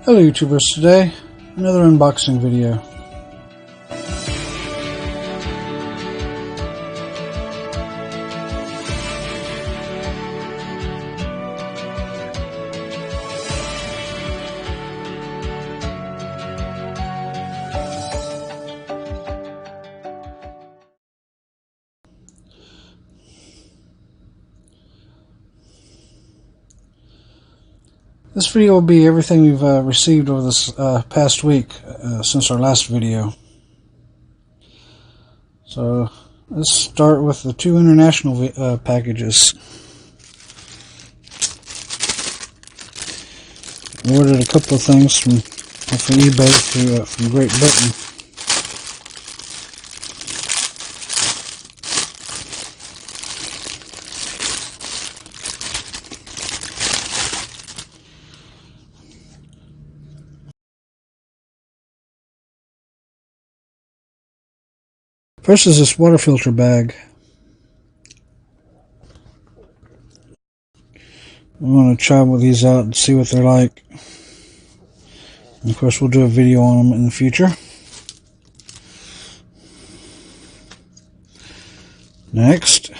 Hello YouTubers, today another unboxing video. This video will be everything we've received over this past week since our last video. So let's start with the two international packages. I ordered a couple of things from eBay from Great Britain. First is this water filter bag. I'm going to try these out and see what they're like. And of course we'll do a video on them in the future. Next,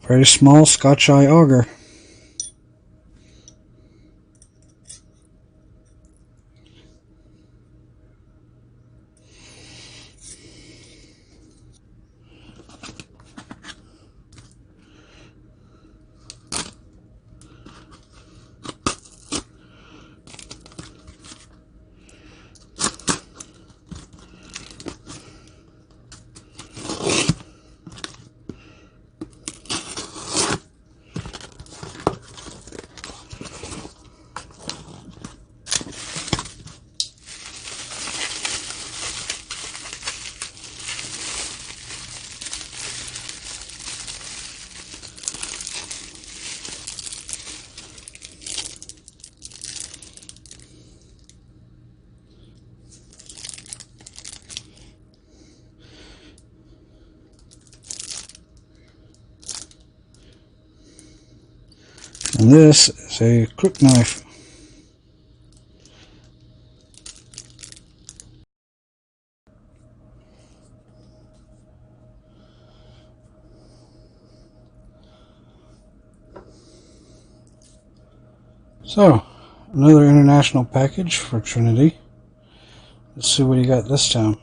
very small Scotch eye auger. And this is a crook knife. So, another international package for Trinity. Let's see what he got this time.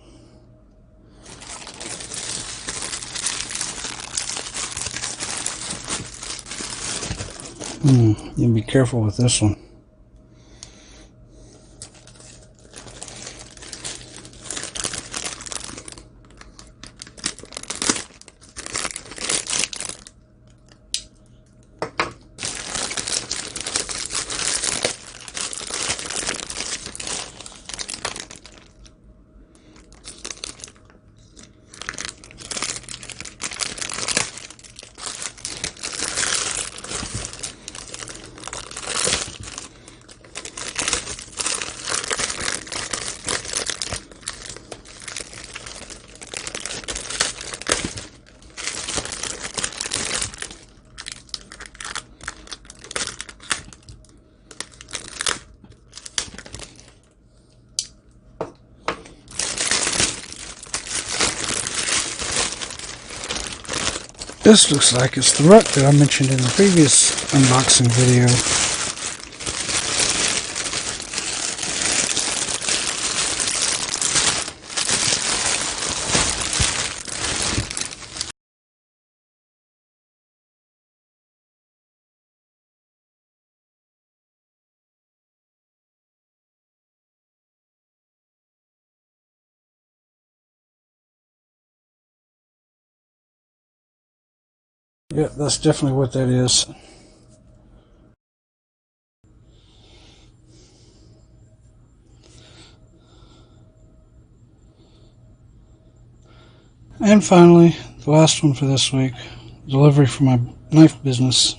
You be careful with this one. This looks like it's the rut that I mentioned in the previous unboxing video. Yep, that's definitely what that is. And finally, the last one for this week, delivery for my knife business.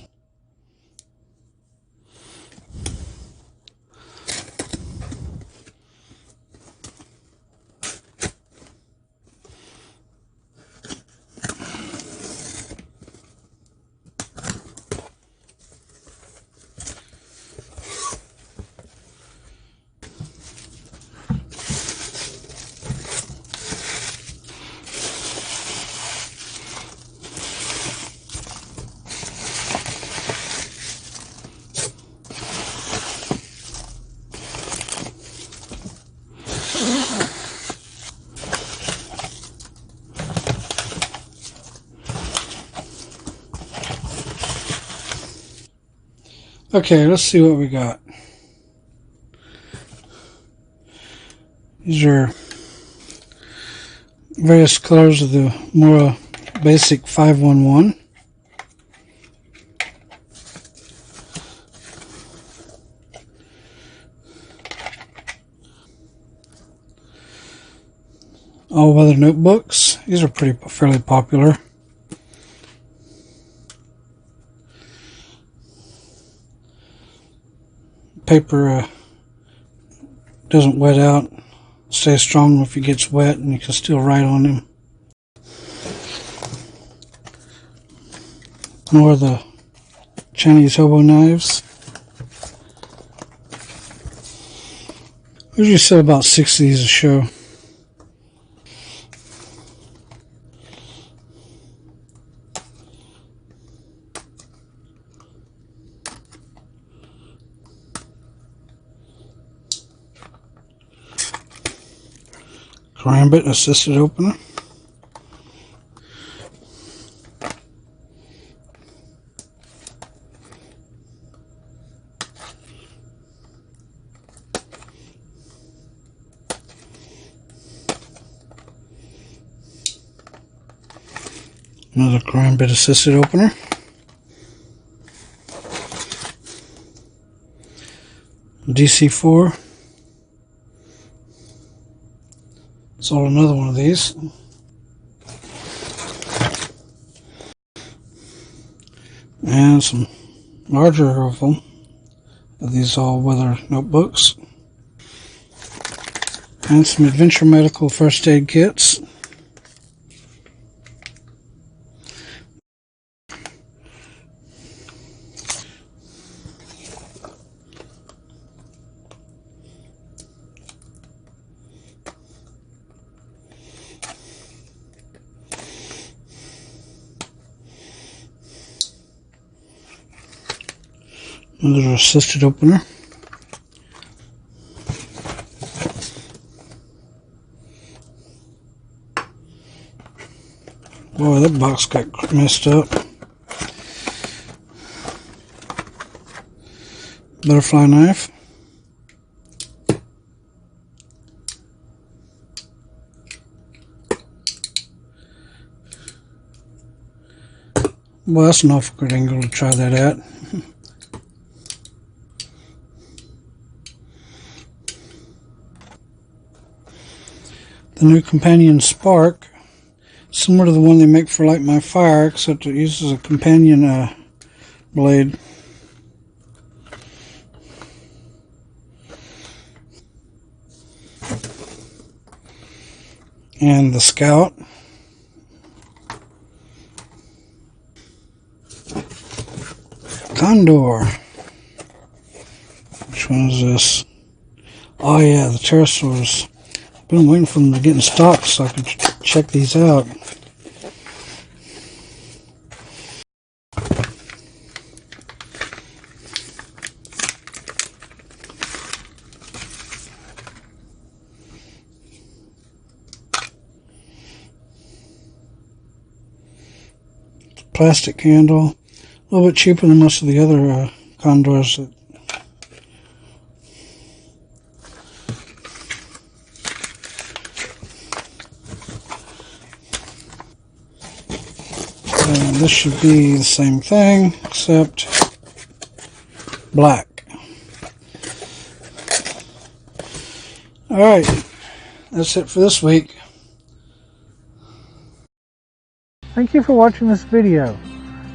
Okay, let's see what we got. These are various colors of the more basic 511. All-weather notebooks. These are fairly popular. Paper doesn't wet out. Stays strong if it gets wet, and you can still write on them. More of the Chinese hobo knives. I usually sell about 6 of these a show. Karambit assisted opener. Another Karambit assisted opener. DC4. Sold another one of these. And some larger of them, of these all-weather notebooks. And some Adventure Medical first aid kits. Another assisted opener. Boy, that box got messed up. Butterfly knife. Well, that's an awful good angle to try that at. The new companion spark, similar to the one they make for Light My Fire, except it uses a companion blade. And the Scout. Condor. Which one is this? Oh yeah, the pterosaurs. I've been waiting for them to get in stock so I can check these out. Plastic handle. A little bit cheaper than most of the other Condors. And this should be the same thing, except black. Alright, that's it for this week. Thank you for watching this video.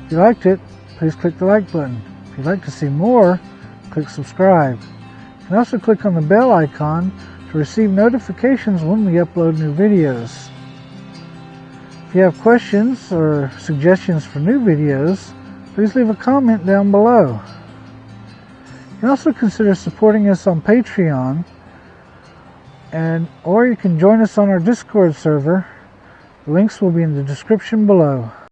If you liked it, please click the like button. If you'd like to see more, click subscribe. You can also click on the bell icon to receive notifications when we upload new videos. If you have questions or suggestions for new videos, please leave a comment down below. You can also consider supporting us on Patreon, or you can join us on our Discord server. The links will be in the description below.